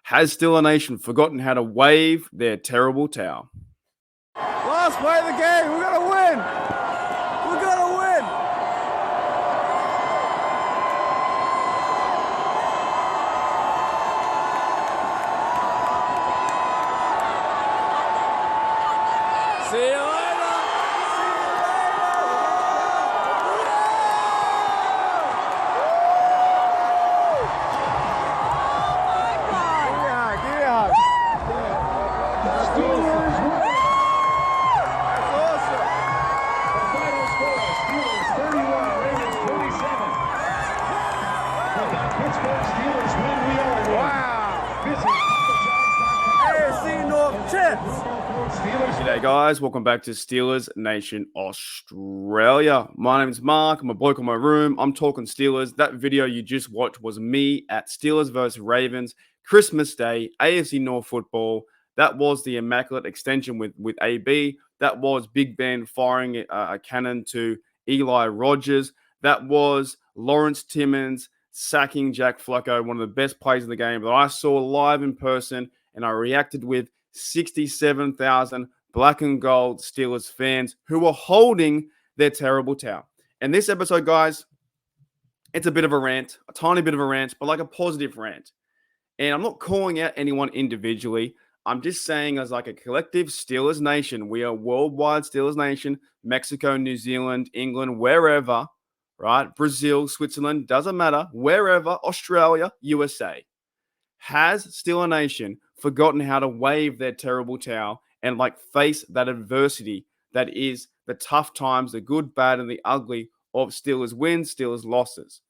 Has Steeler Nation forgotten how to wave their terrible towel? Last play of the game. We're going to win. We're going to win. See you later. Pittsburgh Steelers win. We are one. Wow. This is AFC North champs. G'day guys, welcome back to Steelers Nation Australia. My name's Mark, I'm a bloke in my room, I'm talking Steelers. That video you just watched was me at Steelers versus Ravens, Christmas Day, AFC North football. That was the immaculate extension with AB. That was Big Ben firing a cannon to Eli Rogers. That was Lawrence Timmons sacking Jack Flacco, one of the best plays in the game that I saw live in person, and I reacted with 67,000 black and gold Steelers fans who were holding their terrible towel. And this episode, guys, it's a bit of a rant, a tiny bit of a rant, but like a positive rant. And I'm not calling out anyone individually. I'm just saying as like a collective Steelers nation, we are worldwide Steelers nation, Mexico, New Zealand, England, wherever, right? Brazil, Switzerland, doesn't matter, wherever, Australia, USA. Has Steeler Nation forgotten how to wave their terrible towel and like face that adversity that is the tough times, the good, bad, and the ugly of Steelers wins, Steelers losses?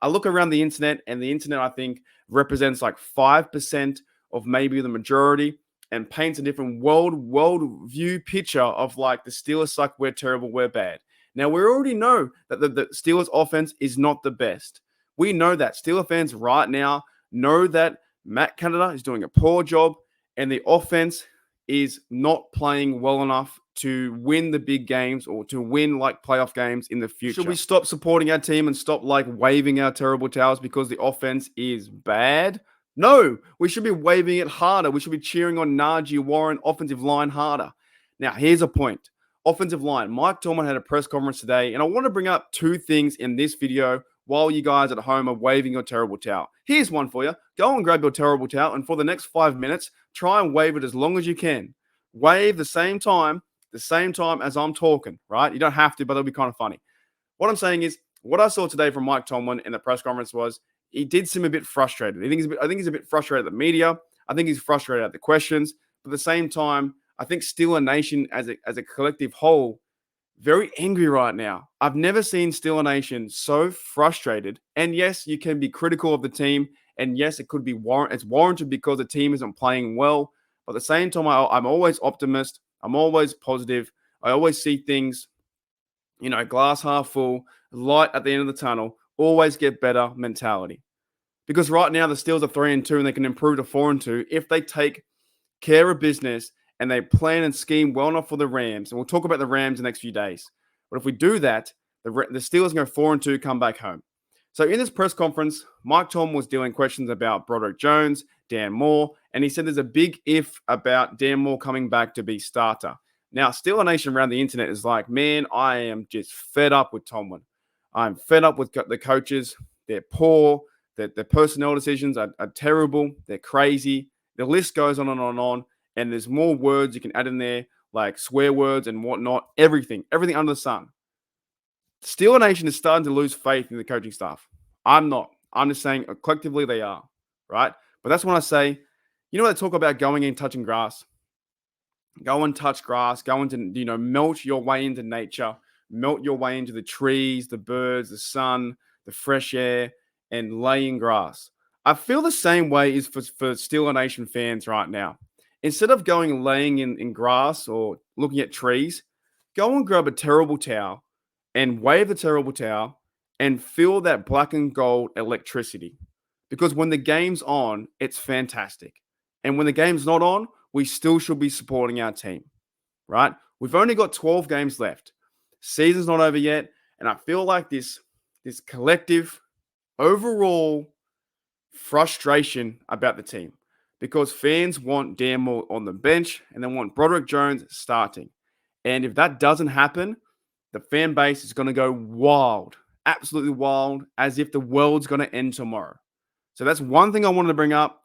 I look around the internet, and the internet, I think, represents like 5% of maybe the majority and paints a different world view picture of like the Steelers suck, we're terrible, we're bad. Now, we already know that the Steelers offense is not the best. We know that. Steelers fans right now know that Matt Canada is doing a poor job and the offense is not playing well enough to win the big games or to win like playoff games in the future. Should we stop supporting our team and stop like waving our terrible towels because the offense is bad? No, we should be waving it harder. We should be cheering on Najee Warren offensive line harder. Now, here's a point. Offensive line. Mike Tomlin had a press conference today, and I want to bring up two things in this video while you guys at home are waving your terrible towel. Here's one for you. Go and grab your terrible towel, and for the next 5 minutes, try and wave it as long as you can. Wave the same time as I'm talking, right? You don't have to, but it'll be kind of funny. What I'm saying is, what I saw today from Mike Tomlin in the press conference was he did seem a bit frustrated. I think he's a bit frustrated at the media. I think he's frustrated at the questions. But at the same time, I think Steeler Nation as a collective whole, very angry right now. I've never seen Steeler Nation so frustrated. And yes, you can be critical of the team. And yes, it could be it's warranted because the team isn't playing well. But at the same time, I'm always optimist. I'm always positive. I always see things, glass half full, light at the end of the tunnel, always get better mentality. Because right now the Steelers are 3-2 and they can improve to 4-2 if they take care of business and they plan and scheme well enough for the Rams. And we'll talk about the Rams in the next few days. But if we do that, the Steelers go 4-2, come back home. So in this press conference, Mike Tomlin was dealing questions about Broderick Jones, Dan Moore, and he said there's a big if about Dan Moore coming back to be starter. Now, Steeler Nation around the internet is like, man, I am just fed up with Tomlin. I'm fed up with the coaches. They're poor. Their personnel decisions are terrible. They're crazy. The list goes on and on and on. And there's more words you can add in there, like swear words and whatnot. Everything under the sun. Steeler Nation is starting to lose faith in the coaching staff. I'm not. I'm just saying collectively they are, right? But that's when I say, they talk about going in, touching grass. Go and touch grass. Go into, melt your way into nature. Melt your way into the trees, the birds, the sun, the fresh air, and lay in grass. I feel the same way is for Steeler Nation fans right now. Instead of going and laying in grass or looking at trees, go and grab a terrible towel and wave the terrible towel and feel that black and gold electricity. Because when the game's on, it's fantastic. And when the game's not on, we still should be supporting our team, right? We've only got 12 games left. Season's not over yet. And I feel like this collective overall frustration about the team. because fans want Dan Moore on the bench and they want Broderick Jones starting. And if that doesn't happen, the fan base is going to go wild, absolutely wild, as if the world's going to end tomorrow. So that's one thing I wanted to bring up.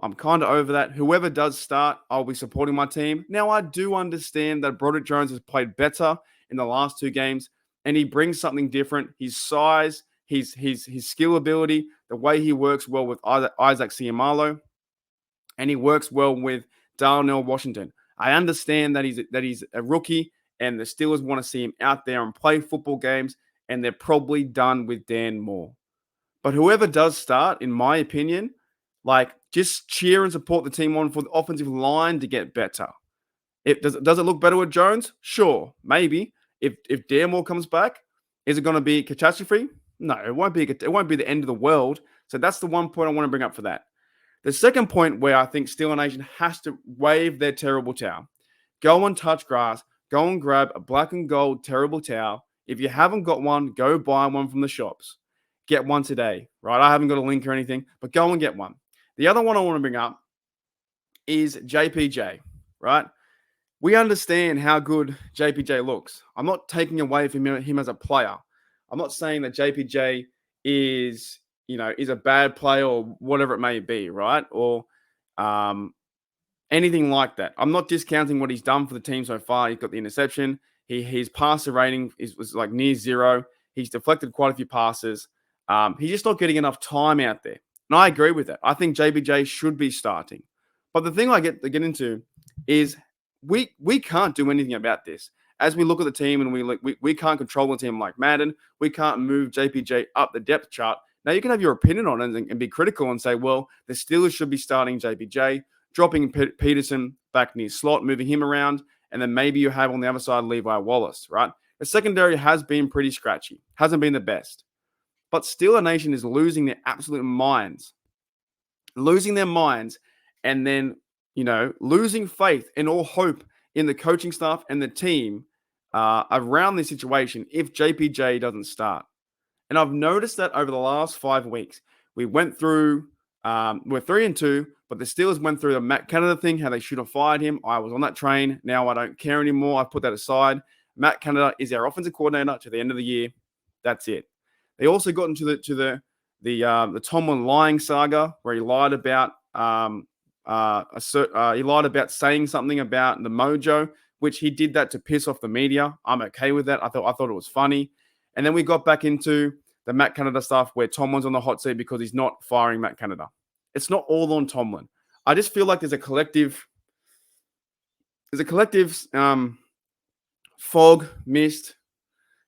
I'm kind of over that. Whoever does start, I'll be supporting my team. Now, I do understand that Broderick Jones has played better in the last 2 games, and he brings something different. His size, his skill ability, the way he works well with Isaac Seumalo, and he works well with Darnell Washington. I understand that he's a rookie, and the Steelers want to see him out there and play football games, and they're probably done with Dan Moore. But whoever does start, in my opinion, just cheer and support the team on for the offensive line to get better. Does it look better with Jones? Sure, maybe. If Dan Moore comes back, is it going to be catastrophe? No, it won't be. It won't be the end of the world. So that's the one point I want to bring up for that. The second point where I think Steeler Nation has to wave their terrible towel. Go and touch grass. Go and grab a black and gold terrible towel. If you haven't got one, go buy one from the shops. Get one today, right? I haven't got a link or anything, but go and get one. The other one I want to bring up is JPJ, right? We understand how good JPJ looks. I'm not taking away from him as a player. I'm not saying that JPJ is a bad player or whatever it may be, right? Or anything like that. I'm not discounting what he's done for the team so far. He's got the interception. His passer rating was like near 0. He's deflected quite a few passes. He's just not getting enough time out there. And I agree with that. I think JPJ should be starting. But the thing I get into is we can't do anything about this. As we look at the team and we can't control the team like Madden, we can't move JPJ up the depth chart. Now, you can have your opinion on it and be critical and say, well, the Steelers should be starting JPJ, dropping Peterson back near slot, moving him around, and then maybe you have on the other side Levi Wallace, right? The secondary has been pretty scratchy, hasn't been the best. But Steeler Nation is losing their absolute minds. Losing their minds and then, losing faith and all hope in the coaching staff and the team around this situation if JPJ doesn't start. And I've noticed that over the last 5 weeks, we went through, we're 3-2, but the Steelers went through the Matt Canada thing, how they should have fired him. I was on that train. Now I don't care anymore. I put that aside. Matt Canada is our offensive coordinator to the end of the year. That's it. They also got into the Tomlin lying saga where he lied about he lied about saying something about the mojo, which he did that to piss off the media. I'm okay with that. I thought it was funny. And then we got back into the Matt Canada stuff where Tomlin's on the hot seat because he's not firing Matt Canada. It's not all on Tomlin. I just feel like there's a collective fog, mist,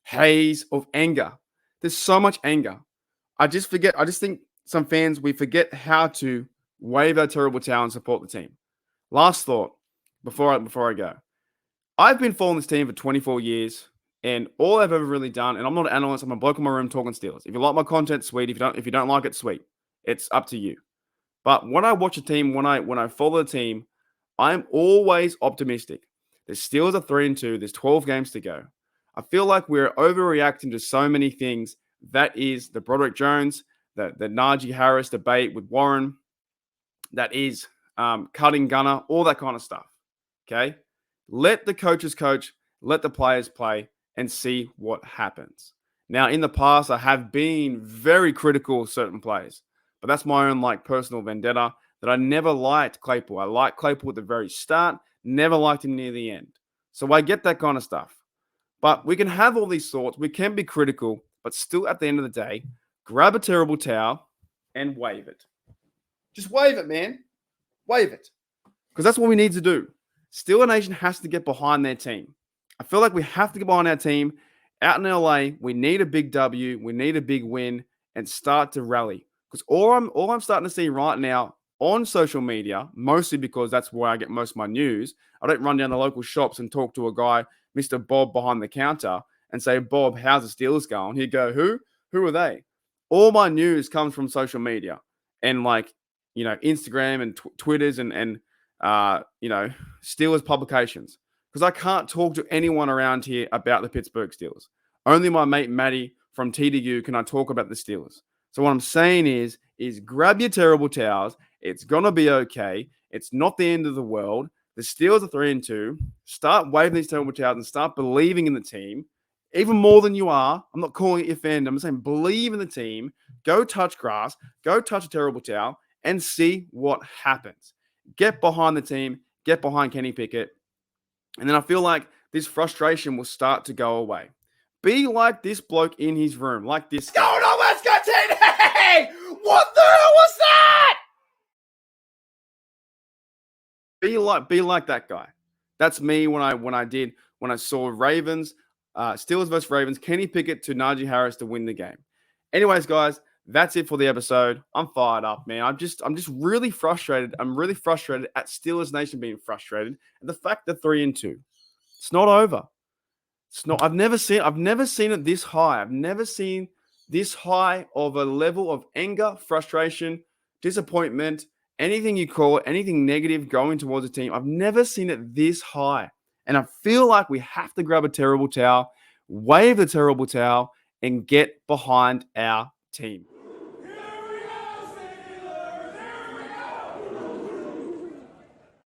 haze of anger. There's so much anger. I just think some fans, we forget how to wave our terrible towel and support the team. Last thought before I go. I've been following this team for 24 years, and all I've ever really done, and I'm not an analyst, I'm a bloke in my room talking Steelers. If you like my content, sweet. If you don't like it, sweet. It's up to you. But when I watch a team, when I follow the team, I'm always optimistic. The Steelers are 3-2. There's 12 games to go. I feel like we're overreacting to so many things. That is the Broderick Jones, the Najee Harris debate with Warren. That is cutting Gunner, all that kind of stuff. Okay? Let the coaches coach, let the players play, and see what happens. Now, in the past, I have been very critical of certain players, but that's my own personal vendetta that I never liked Claypool. I liked Claypool at the very start, never liked him near the end. So I get that kind of stuff. But we can have all these thoughts. We can be critical, but still at the end of the day, grab a terrible towel and wave it. Just wave it, man. Wave it. Because that's what we need to do. Steeler Nation has to get behind their team. I feel like we have to get behind our team. Out in LA, we need a big W. We need a big win and start to rally. Because all I'm starting to see right now on social media, mostly because that's where I get most of my news. I don't run down the local shops and talk to a guy, Mr. Bob behind the counter, and say, Bob, how's the Steelers going? He'd go, who? Who are they? All my news comes from social media and Instagram and Twitters and Steelers publications. Because I can't talk to anyone around here about the Pittsburgh Steelers. Only my mate Matty from TDU can I talk about the Steelers. So what I'm saying is grab your terrible towels It's gonna be okay. It's not the end of the world. The Steelers are 3-2. Start waving these terrible towels and start believing in the team, even more than you are. I'm not calling it your fandom. I'm saying believe in the team. Go touch grass. Go touch a terrible towel and see what happens. Get behind the team. Get behind Kenny Pickett. And then I feel like this frustration will start to go away. Be like this bloke in his room, like this. What's going on? Let's go, team. Hey, what the hell was that? Be like that guy. That's me when I saw Ravens, Steelers versus Ravens, Kenny Pickett to Najee Harris to win the game. Anyways, guys, that's it for the episode. I'm fired up, man. I'm just really frustrated. I'm really frustrated at Steelers Nation being frustrated and the fact that 3-2. It's not over. It's not. I've never seen it this high. I've never seen this high of a level of anger, frustration, disappointment, anything you call it, anything negative going towards a team. I've never seen it this high. And I feel like we have to grab a terrible towel, wave the terrible towel, and get behind our team.